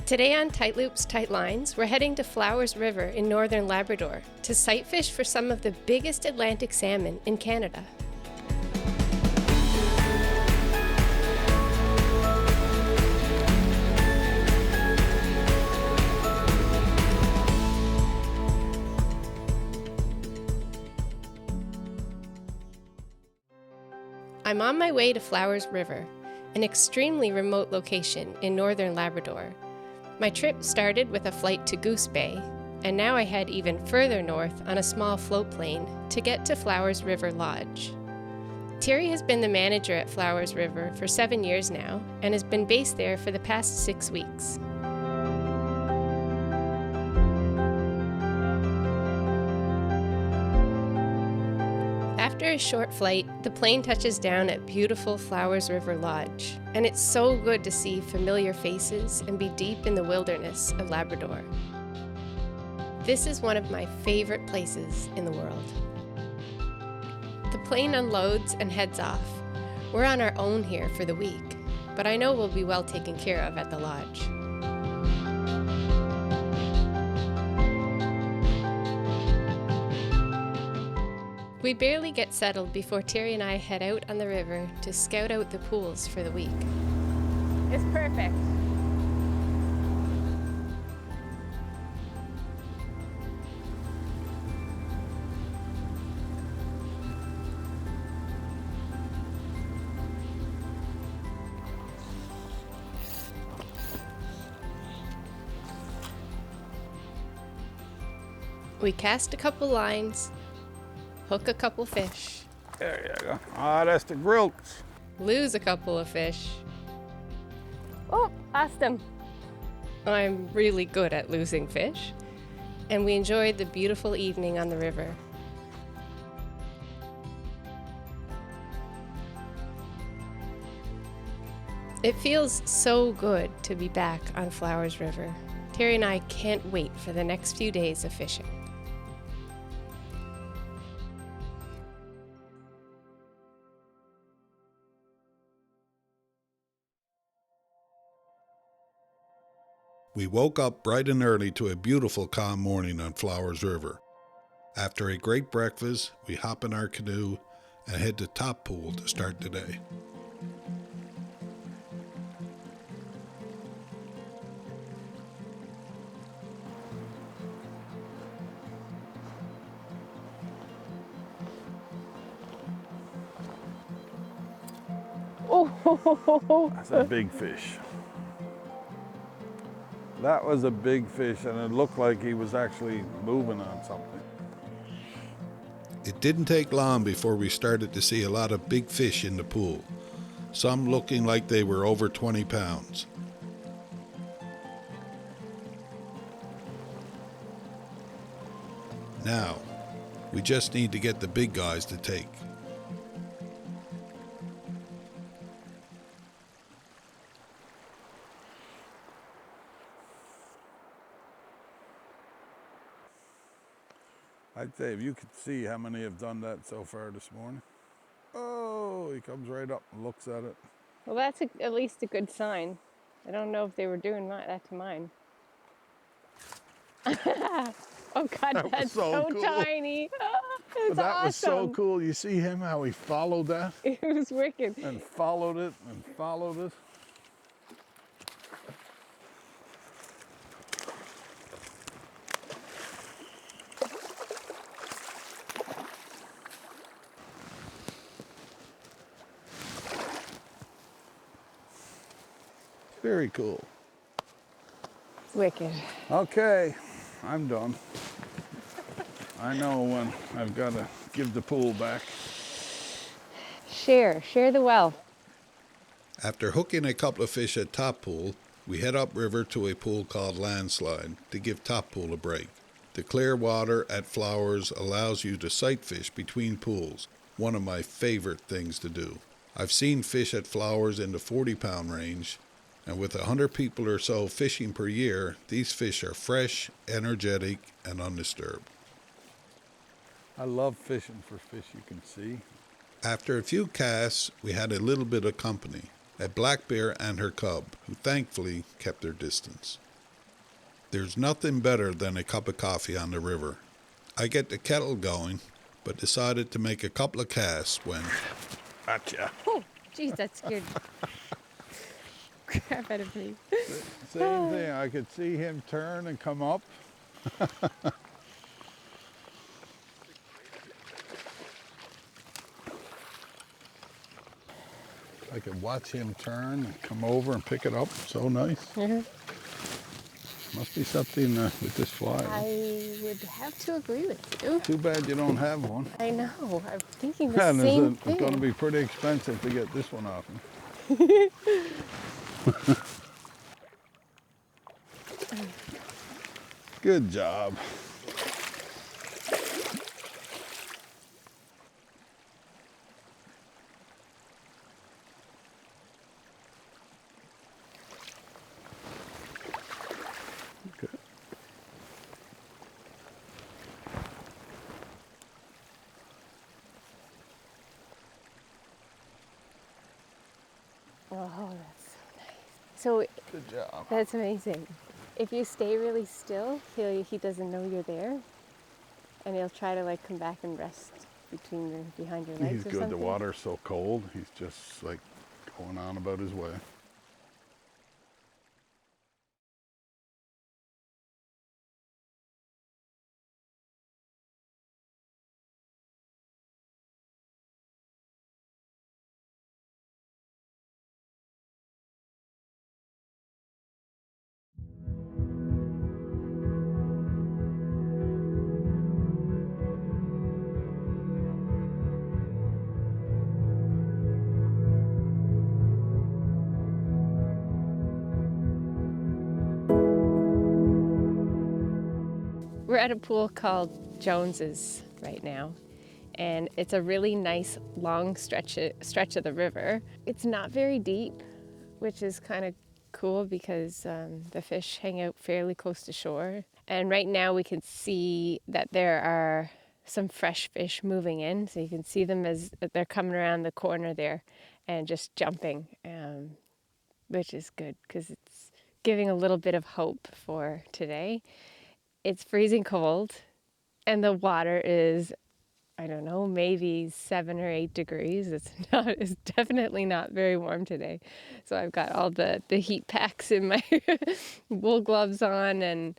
Today on Tight Loops, Tight Lines, we're heading to Flowers River in northern Labrador to sight fish for some of the biggest Atlantic salmon in Canada. I'm on my way to Flowers River, an extremely remote location in northern Labrador. My trip started with a flight to Goose Bay, and now I head even further north on a small float plane to get to Flowers River Lodge. Terry has been the manager at Flowers River for 7 years now and has been based there for the past 6 weeks. After a short flight, the plane touches down at beautiful Flowers River Lodge, and it's so good to see familiar faces and be deep in the wilderness of Labrador. This is one of my favorite places in the world. The plane unloads and heads off. We're on our own here for the week, but I know we'll be well taken care of at the lodge. We barely get settled before Terry and I head out on the river to scout out the pools for the week. It's perfect. We cast a couple lines, hook a couple fish. There you go. Ah, that's the grills. Lose a couple of fish. Oh, lost him. I'm really good at losing fish. And we enjoyed the beautiful evening on the river. It feels so good to be back on Flowers River. Terry and I can't wait for the next few days of fishing. We woke up bright and early to a beautiful calm morning on Flowers River. After a great breakfast, we hop in our canoe and head to Top Pool to start the day. Oh, That's a big fish. That was a big fish, and it looked like he was actually moving on something. It didn't take long before we started to see a lot of big fish in the pool, some looking like they were over 20 pounds. Now, we just need to get the big guys to take. I'd say if you could see how many have done that so far this morning. Oh, he comes right up and looks at it. well, that's at least a good sign. I don't know if they were doing that to mine. Oh God, that's so cool. tiny. It's That awesome. was so cool. You see him, how he followed that? It was wicked. And followed it and followed it. Very cool. Wicked. Okay, I'm done. I know when I've got to give the pool back. Share the wealth. After hooking a couple of fish at Top Pool, we head upriver to a pool called Landslide to give Top Pool a break. The clear water at Flowers allows you to sight fish between pools, one of my favorite things to do. I've seen fish at Flowers in the 40-pound range, and with 100 people or so fishing per year, these fish are fresh, energetic, and undisturbed. I love fishing for fish you can see. After a few casts, we had a little bit of company, a black bear and her cub, who thankfully kept their distance. There's nothing better than a cup of coffee on the river. I get the kettle going, but decided to make a couple of casts when... Gotcha. Oh, geez, that scared crap out of me. Same thing. I could see him turn and come up. I could watch him turn and come over and pick it up. So nice. Mhm. Must be something with this fly. I would have to agree with you. Too bad you don't have one. I know. I'm thinking the And same it's thing. going to be pretty expensive to get this one off him. Good job. Okay. Oh, that's so nice. So Good job. that's amazing. If you stay really still, he doesn't know you're there, and he'll try to like come back and rest behind your legs He's or good. something. The water's so cold. He's just like going on about his way. We're at a pool called Jones's right now, and it's a really nice long stretch of the river. It's not very deep, which is kind of cool because the fish hang out fairly close to shore. And right now we can see that there are some fresh fish moving in, so you can see them as they're coming around the corner there and just jumping, which is good because it's giving a little bit of hope for today. It's freezing cold, and the water is, I don't know, maybe 7 or 8 degrees. It's definitely not very warm today. So I've got all the heat packs in my wool gloves on, and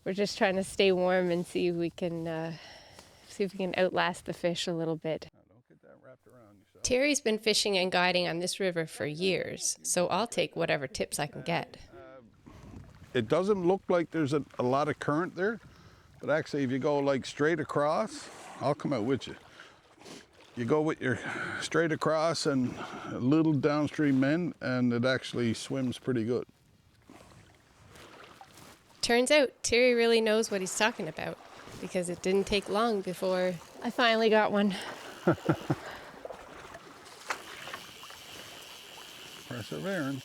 we're just trying to stay warm and see if we can outlast the fish a little bit. Don't get that wrapped around yourself. Terry's been fishing and guiding on this river for years, so I'll take whatever tips I can get. It doesn't look like there's a lot of current there, but actually if you go like straight across, I'll come out with you. You go with your straight across and a little downstream in, and it actually swims pretty good. Turns out Terry really knows what he's talking about, because it didn't take long before... I finally got one. Perseverance.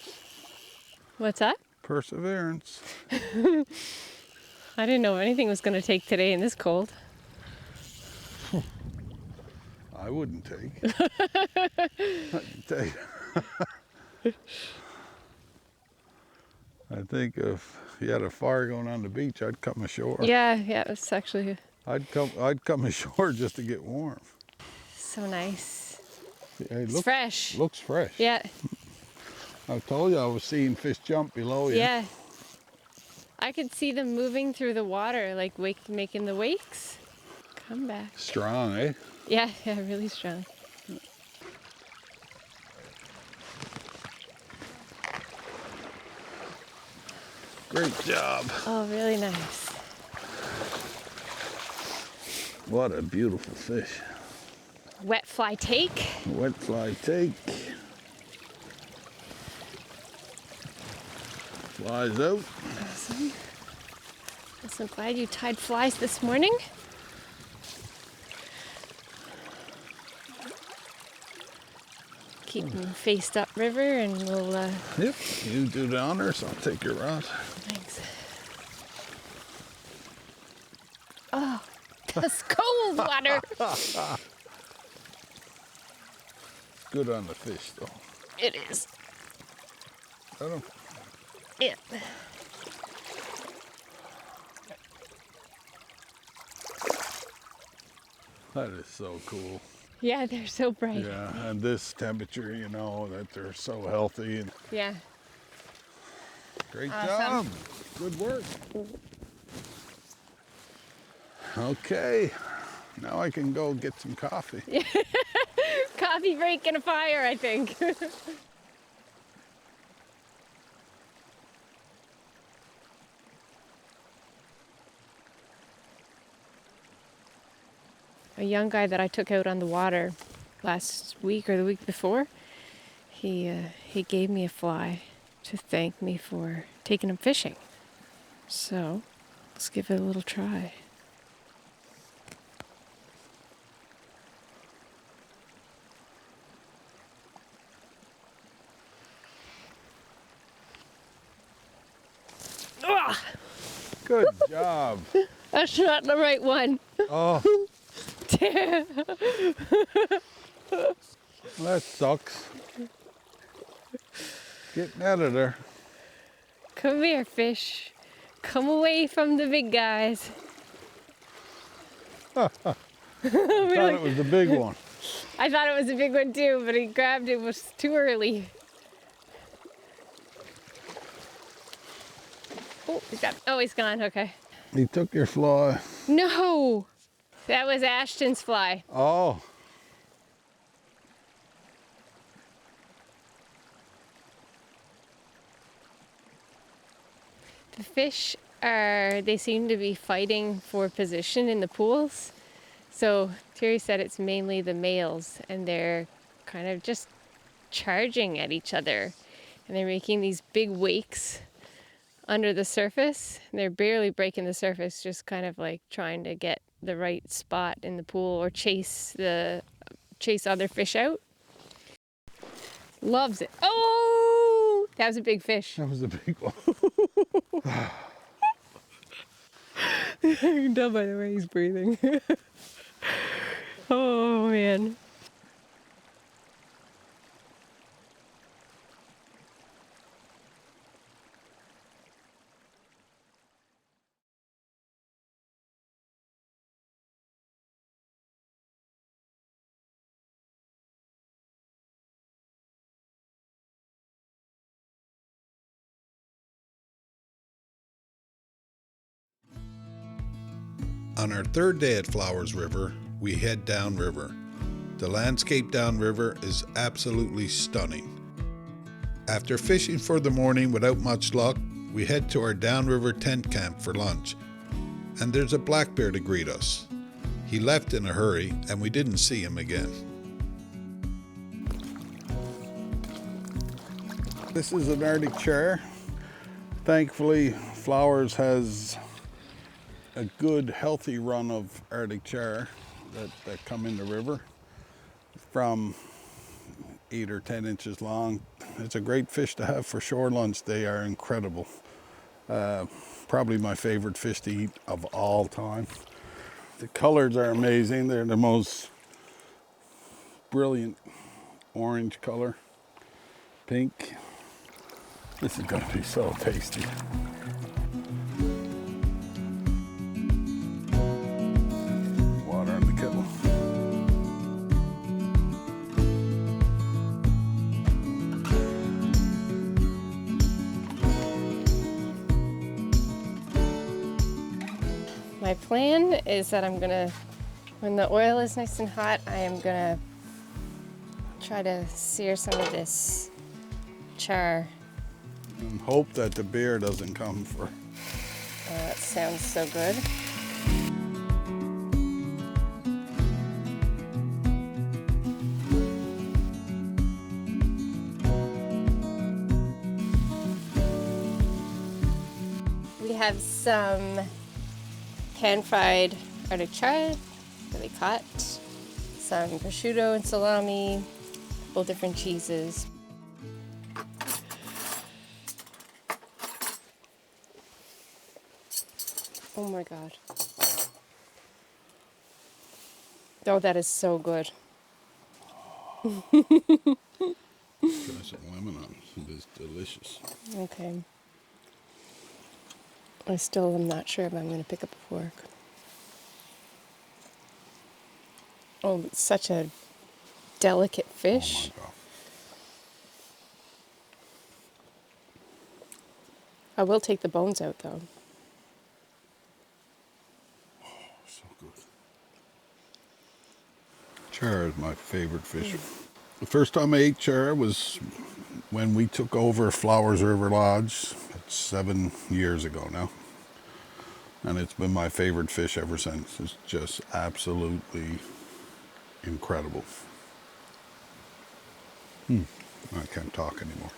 What's that? Perseverance. I didn't know anything was going to take today in this cold. I wouldn't take. I can tell you. I think if you had a fire going on the beach, I'd come ashore. Yeah, it's actually I'd come ashore just to get warm. so nice. Hey, It's fresh. Looks fresh. Yeah, I told you I was seeing fish jump below you. yeah. I could see them moving through the water, like making the wakes. Come back. Strong, eh? Yeah, really strong. Great job. Oh, really nice. What a beautiful fish. Wet fly take. Wet fly take. Flies out. Awesome. I'm so glad you tied flies this morning. Keep them faced up river and we'll, Yep, you do the honors, I'll take your rod. thanks. Oh, that's cold water. Good on the fish though. It is. I don't, Yeah. That is so cool. Yeah, they're so bright. Yeah, and this temperature, you know, that they're so healthy. And Yeah. great Awesome. job. Good work. Okay, now I can go get some coffee. Coffee break and a fire, I think. A young guy that I took out on the water last week or the week before, he gave me a fly to thank me for taking him fishing. So let's give it a little try. Ah, Good job. that's not the right one. Oh, that sucks. Getting out of there. Come here, fish. Come away from the big guys. I thought it was the big one. I thought it was a big one too, but he grabbed it was too early. Oh, he's gone. Okay. He took your fly. No, that was Ashton's fly. Oh, The fish they seem to be fighting for position in the pools. So Terry said it's mainly the males and they're kind of just charging at each other. And they're making these big wakes under the surface. They're barely breaking the surface, just kind of like trying to get the right spot in the pool or chase other fish out. Loves it. Oh, that was a big fish. that was a big one. I can tell by the way he's breathing. Oh man. On our third day at Flowers River, we head downriver. The landscape downriver is absolutely stunning. After fishing for the morning without much luck, we head to our downriver tent camp for lunch. And there's a black bear to greet us. He left in a hurry and we didn't see him again. This is an Arctic char. Thankfully, Flowers has a good, healthy run of Arctic char that come in the river from 8 or 10 inches long. It's a great fish to have for shore lunch. They are incredible. Probably my favorite fish to eat of all time. The colors are amazing. They're the most brilliant orange color, pink. This is gonna be so tasty. Water in the kettle. My plan is that I'm gonna, when the oil is nice and hot, I am gonna try to sear some of this char. And hope that the beer doesn't come for. That sounds so good. We have some pan-fried Arctic char that we caught, some prosciutto and salami, a couple different cheeses. Oh my god. Oh, that is so good. Try some lemon on it. It is delicious. Okay. I still am not sure if I'm going to pick up a fork. Oh, it's such a delicate fish. Oh my God. I will take the bones out though. So good. Char is my favorite fish. The first time I ate char was when we took over Flowers River Lodge. It's 7 years ago now. And it's been my favorite fish ever since. It's just absolutely incredible. I can't talk anymore.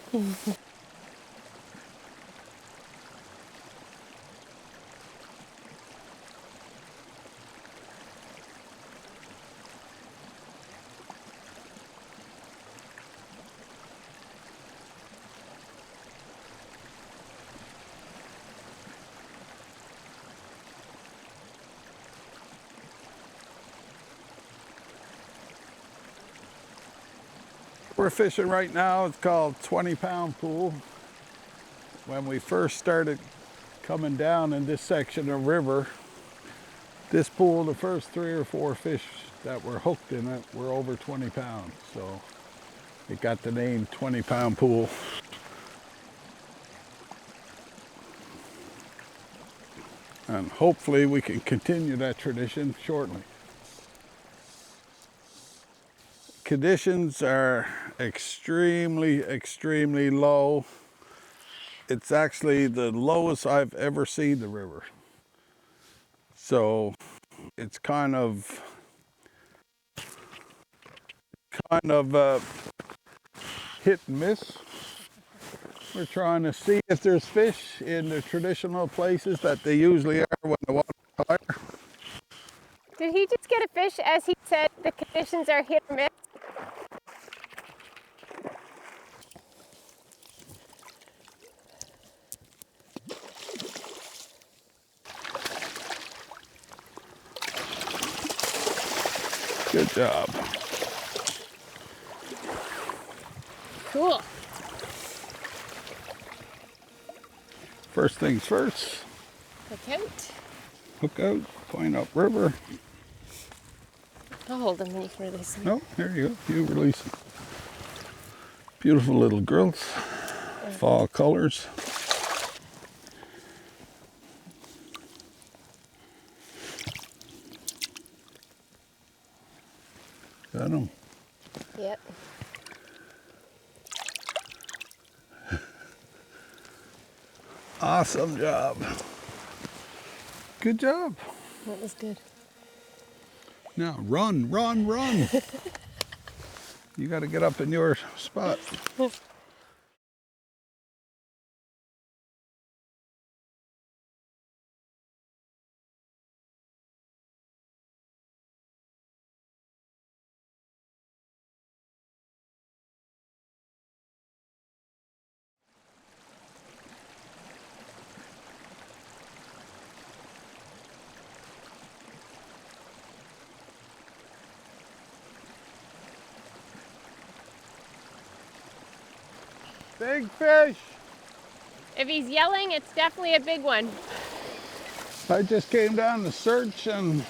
We're fishing right now. It's called 20-pound pool. When we first started coming down in this section of river, this pool, the first 3 or 4 fish that were hooked in it were over 20 pounds. So it got the name 20-pound pool. And hopefully we can continue that tradition shortly. Conditions are extremely low. It's actually the lowest I've ever seen the river. So it's kind of hit and miss. We're trying to see if there's fish in the traditional places that they usually are when the water's higher. Did he just get a fish as he said the conditions are hit or miss? Good job. Cool. First things first, Look out. hook out, point up river. I'll hold them and you can release them. No, here you go. You release them. Beautiful little girls. Fall colors. Got them. Yep. Awesome job. Good job. That was good. Now run, run, run. You got to get up in your spot. Big fish. If he's yelling, it's definitely a big one. I just came down to search and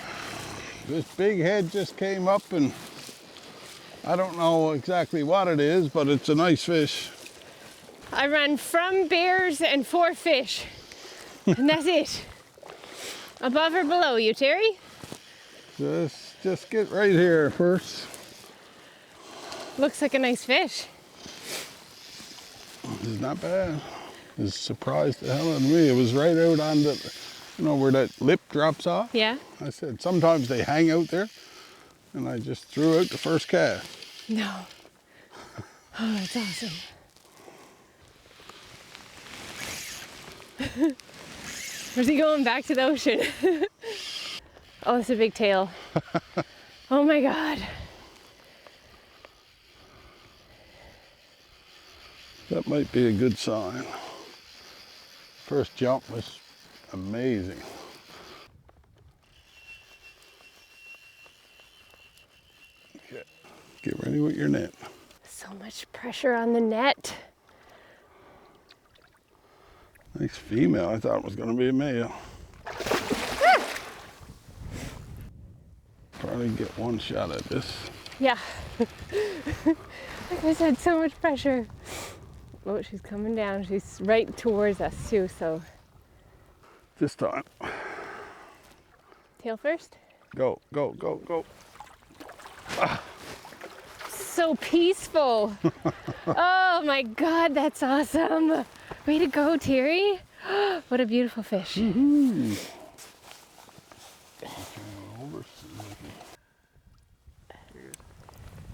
this big head just came up and I don't know exactly what it is, but it's a nice fish. I run from bears and for fish. And that's it. Above or below you, Terry? Just get right here first. Looks like a nice fish. It's not bad. It surprised the hell out of me. It was right out on the, where that lip drops off. Yeah? I said, sometimes they hang out there. And I just threw out the first cast. No. Oh, that's awesome. Where's he going? Back to the ocean. Oh, it's a big tail. Oh my God. That might be a good sign. First jump was amazing. Okay, get ready with your net. So much pressure on the net. Nice female. I thought it was going to be a male. only get one shot at this. Yeah. Like I said, so much pressure. Oh, she's coming down. She's right towards us too, so. This time. Tail first. Go, go, go, go. So peaceful. Oh my God, that's awesome. Way to go, Terry. What a beautiful fish.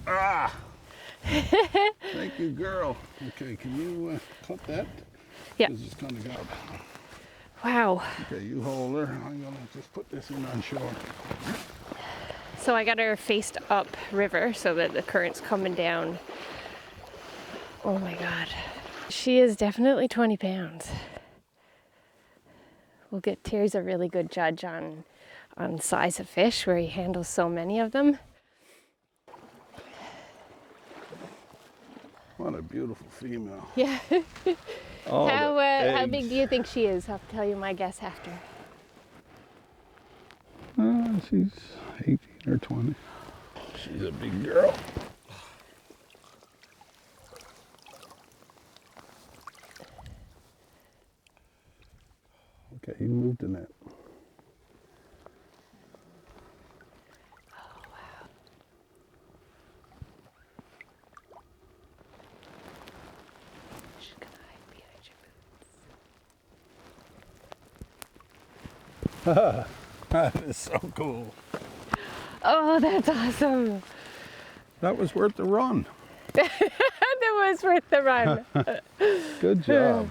Ah! Thank you, girl. Okay, can you cut that? Yeah. Because it's kind of got. Wow. Okay, you hold her. I'm gonna just put this in on shore. So I got her faced up river so that the current's coming down. Oh my God. She is definitely 20 pounds. Terry's a really good judge on size of fish, where he handles so many of them. What a beautiful female. Yeah. Oh, How big do you think she is? I'll tell you my guess after. She's 18 or 20. She's a big girl. Okay, you moved the net. Oh, wow. She's gonna hide behind your boots. That is so cool. Oh, that's awesome. That was worth the run. That was worth the run. Good job.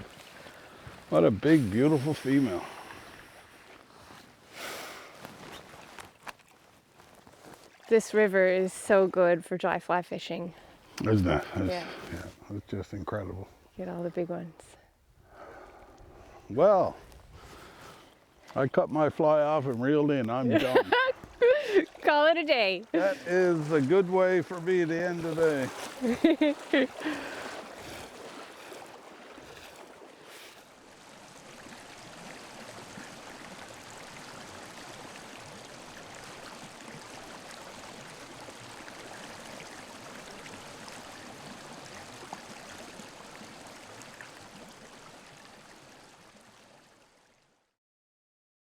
What a big, beautiful female. This river is so good for dry fly fishing. Isn't it? Yeah. It's just incredible. Get all the big ones. Well, I cut my fly off and reeled in. I'm done. Call it a day. That is a good way for me to end the day.